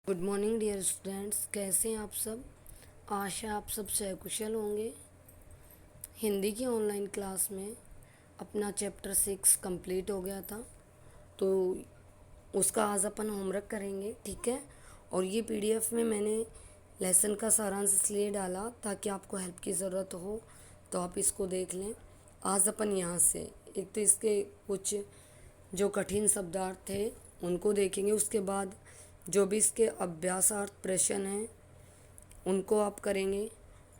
Good morning dear students, कैसे हैं आप सब। आशा आप सब सकुशल होंगे। हिंदी की ऑनलाइन क्लास में अपना चैप्टर 6 कंप्लीट हो गया था, तो उसका आज अपन होमवर्क करेंगे, ठीक है। और ये पीडीएफ में मैंने लेसन का सारांश इसलिए डाला ताकि आपको हेल्प की ज़रूरत हो तो आप इसको देख लें। आज अपन यहाँ से एक तो इसके कुछ जो कठिन शब्दार्थ थे उनको देखेंगे, उसके बाद जो भी इसके अभ्यासार्थ प्रश्न हैं उनको आप करेंगे।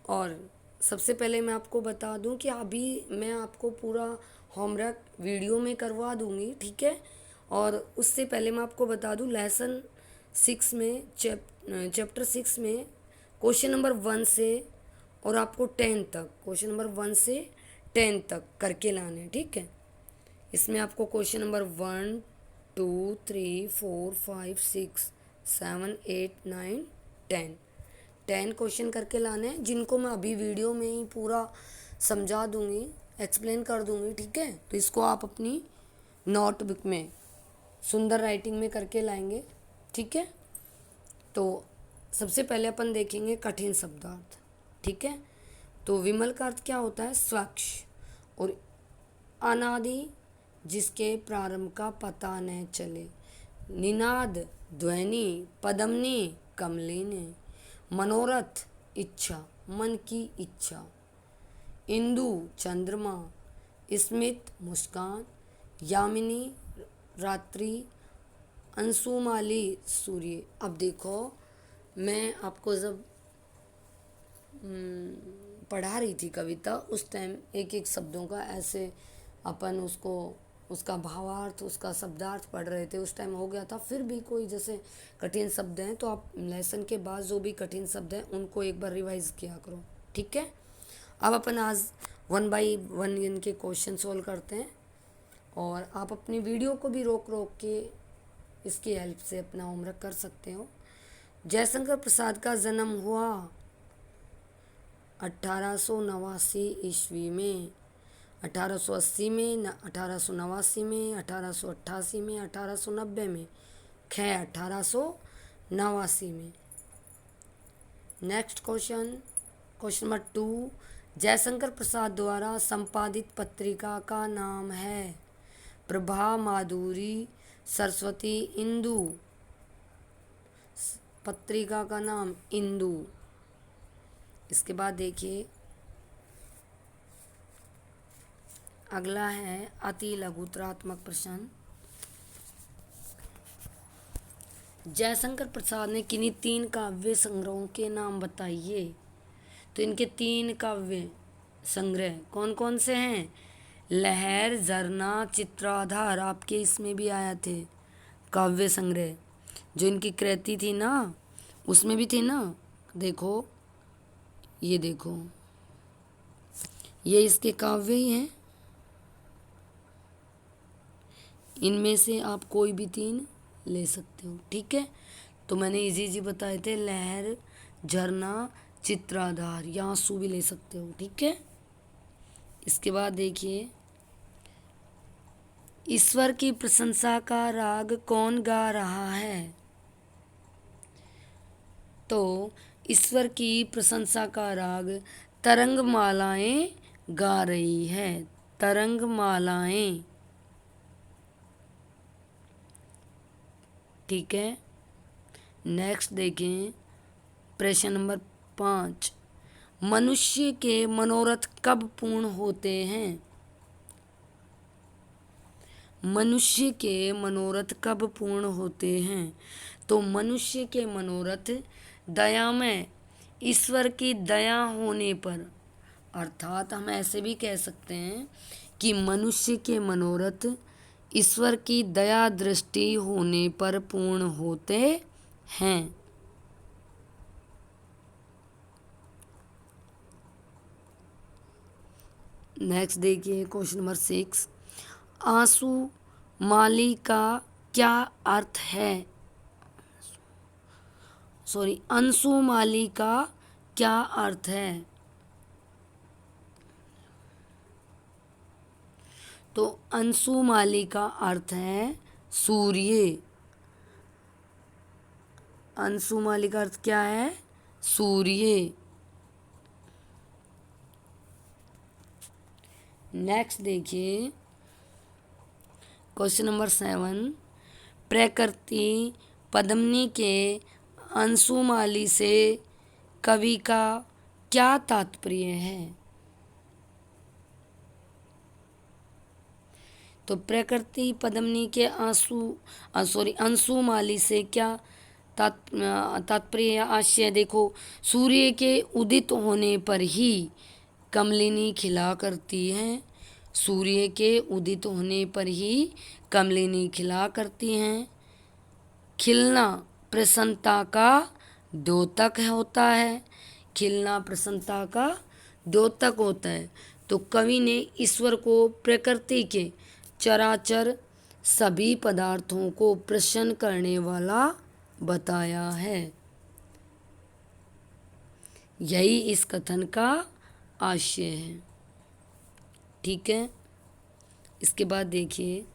और सबसे पहले मैं आपको बता दूं कि अभी मैं आपको पूरा होमवर्क वीडियो में करवा दूंगी, ठीक है। और उससे पहले मैं आपको बता दूं लेसन 6 में चैप्टर 6 में क्वेश्चन नंबर 1 से और आपको 10 तक, क्वेश्चन नंबर 1 से 10 तक करके लाने, ठीक है। इसमें आपको क्वेश्चन नंबर 1 2 3 4 5 6 7 8 9 10 क्वेश्चन करके लाने हैं, जिनको मैं अभी वीडियो में ही पूरा समझा दूंगी, एक्सप्लेन कर दूंगी, ठीक है। तो इसको आप अपनी नोटबुक में सुंदर राइटिंग में करके लाएंगे, ठीक है। तो सबसे पहले अपन देखेंगे कठिन शब्दार्थ, ठीक है। तो विमल का अर्थ क्या होता है? स्वच्छ और अनादि, जिसके प्रारंभ का पता न चले। निनाद ध्वनि पदमनी कमलिनी। मनोरथ इच्छा, मन की इच्छा। इंदु चंद्रमा। स्मित मुस्कान। यामिनी रात्रि। अंशुमाली सूर्य। अब देखो, मैं आपको जब पढ़ा रही थी कविता, उस टाइम एक एक शब्दों का ऐसे अपन उसको उसका भावार्थ उसका शब्दार्थ पढ़ रहे थे, उस टाइम हो गया था। फिर भी कोई जैसे कठिन शब्द हैं तो आप लेसन के बाद जो भी कठिन शब्द हैं उनको एक बार रिवाइज किया करो, ठीक है। अब अपन आज 1 बाई 1 इनके क्वेश्चन सोल्व करते हैं, और आप अपनी वीडियो को भी रोक रोक के इसकी हेल्प से अपना होमवर्क कर सकते हो। जयशंकर प्रसाद का जन्म हुआ 1889 ईस्वी में, 1880 में, 1889 में, 1888 में, 1890 में, 1889 में। Next question, question number 2, Jaishankar Prasad द्वारा संपादित पत्रिका का नाम है? प्रभा, माधुरी, सरस्वती, इंदु। पत्रिका का नाम इंदु। इसके बाद देखिए अगला है अति लघुतरात्मक प्रश्न। जयशंकर प्रसाद ने किन्हीं 3 काव्य संग्रहों के नाम बताइए। तो इनके 3 काव्य संग्रह कौन कौन से हैं? लहर, झरना, चित्राधार, आपके इसमें भी आया थे काव्य संग्रह, जो इनकी कृति थी ना उसमें भी थी ना। देखो, ये देखो, ये इसके काव्य ही हैं। इनमें से आप कोई भी 3 ले सकते हो, ठीक है। तो मैंने इजी इजी बताए थे, लहर, झरना, चित्राधार, या आंसू भी ले सकते हो, ठीक है। इसके बाद देखिए, ईश्वर की प्रशंसा का राग कौन गा रहा है? तो ईश्वर की प्रशंसा का राग तरंगमालाएं गा रही है। तरंगमालाएं, ठीक है। नेक्स्ट देखें प्रश्न नंबर 5, मनुष्य के मनोरथ कब पूर्ण होते हैं? मनुष्य के मनोरथ कब पूर्ण होते हैं? तो मनुष्य के मनोरथ दयामय ईश्वर की दया होने पर, अर्थात हम ऐसे भी कह सकते हैं कि मनुष्य के मनोरथ ईश्वर की दया दृष्टि होने पर पूर्ण होते हैं। नेक्स्ट देखिए क्वेश्चन नंबर 6, आंसू माली का क्या अर्थ है? सॉरी, अंशु माली का क्या अर्थ है? तो अंशुमाली का अर्थ है सूर्य। अंशुमाली का अर्थ क्या है? सूर्य। नेक्स्ट देखिए क्वेश्चन नंबर 7, प्रकृति पद्मिनी के अंशुमाली से कवि का क्या तात्पर्य है? तो प्रकृति पद्मिनी के अंशुमाली से क्या तात्पर्य या आशय? देखो, सूर्य के उदित होने पर ही कमलिनी खिला करती हैं। सूर्य के उदित होने पर ही कमलिनी खिला करती हैं। खिलना प्रसन्नता का द्योतक होता है। खिलना प्रसन्नता का द्योतक होता है। तो कवि ने ईश्वर को प्रकृति के चराचर सभी पदार्थों को प्रसन्न करने वाला बताया है। यही इस कथन का आशय है। ठीक है, इसके बाद देखिए,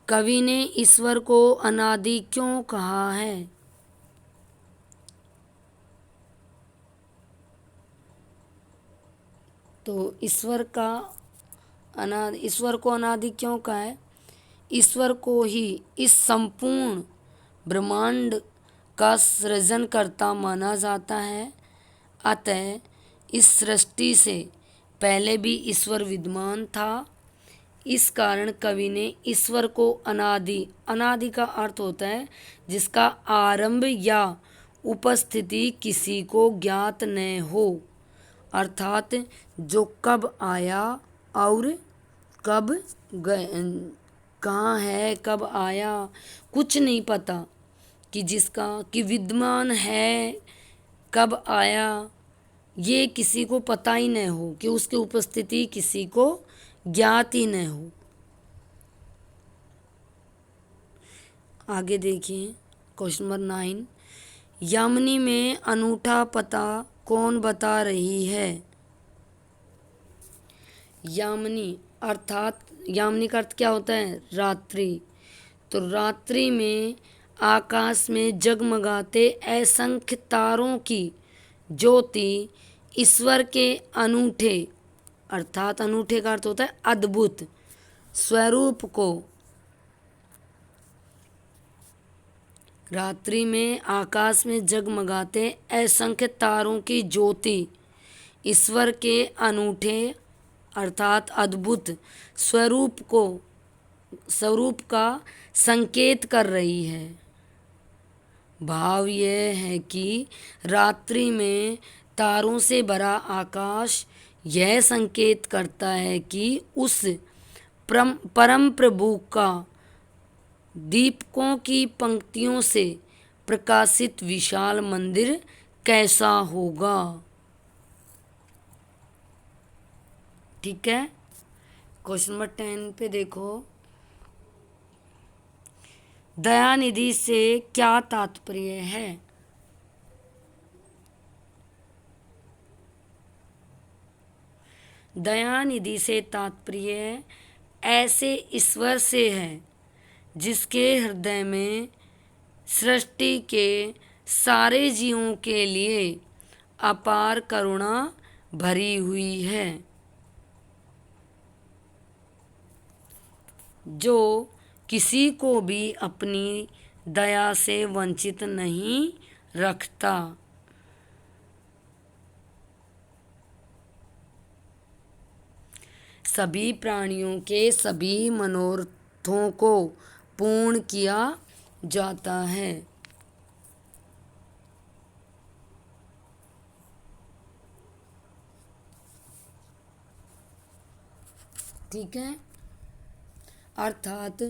कवि ने ईश्वर को अनादि क्यों कहा है? तो ईश्वर को अनादि क्यों कहा है? ईश्वर को ही इस संपूर्ण ब्रह्मांड का सृजनकर्ता माना जाता है। अतः इस सृष्टि से पहले भी ईश्वर विद्यमान था। इस कारण कवि ने ईश्वर को अनादि का अर्थ होता है जिसका आरंभ या उपस्थिति किसी को ज्ञात न हो, अर्थात जो कब आया और कब कहाँ है, कब आया, कुछ नहीं पता, कि विद्यमान है, कब आया, ये किसी को पता ही न हो, कि उसकी उपस्थिति किसी को ज्ञात ही न हो। आगे देखिए क्वेश्चन नंबर 9, यामिनी में अनूठा पता कौन बता रही है? यामिनी का अर्थ क्या होता है? रात्रि। तो रात्रि में आकाश में जगमगाते असंख्य तारों की ज्योति ईश्वर के अनूठे, अर्थात अनूठे का अर्थ होता है अद्भुत स्वरूप को, रात्रि में आकाश में जगमगाते असंख्य तारों की ज्योति ईश्वर के अनूठे अर्थात अद्भुत स्वरूप का संकेत कर रही है। भाव यह है कि रात्रि में तारों से भरा आकाश यह संकेत करता है कि उस परम प्रभु का दीपकों की पंक्तियों से प्रकाशित विशाल मंदिर कैसा होगा। ठीक है, क्वेश्चन नंबर 10 पे देखो, दयानिधि से क्या तात्पर्य है? दयानिधि से तात्पर्य ऐसे ईश्वर से है जिसके हृदय में सृष्टि के सारे जीवों के लिए अपार करुणा भरी हुई है, जो किसी को भी अपनी दया से वंचित नहीं रखता। सभी प्राणियों के सभी मनोरथों को पूर्ण किया जाता है। ठीक है, अर्थात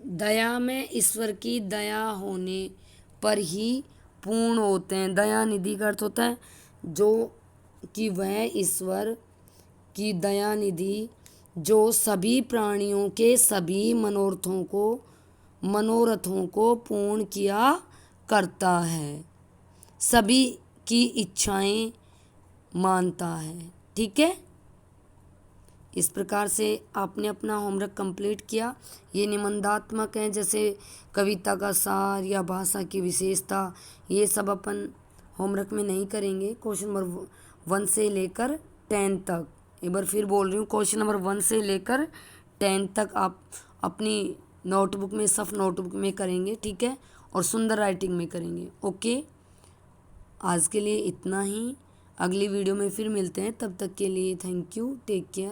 दया में ईश्वर की दया होने पर ही पूर्ण होते हैं। दया निधि का अर्थ होता है जो कि वह ईश्वर की दया निधि जो सभी प्राणियों के सभी मनोरथों को पूर्ण किया करता है, सभी की इच्छाएं मानता है। ठीक है, इस प्रकार से आपने अपना होमवर्क कंप्लीट किया। ये निबंधात्मक हैं, जैसे कविता का सार या भाषा की विशेषता, ये सब अपन होमवर्क में नहीं करेंगे। क्वेश्चन नंबर 1 से लेकर 10 तक, एक बार फिर बोल रही हूँ, क्वेश्चन नंबर 1 से लेकर 10 तक आप अपनी नोटबुक में, सफ नोटबुक में करेंगे, ठीक है, और सुंदर राइटिंग में करेंगे। ओके, आज के लिए इतना ही। अगली वीडियो में फिर मिलते हैं, तब तक के लिए थैंक यू, टेक केयर।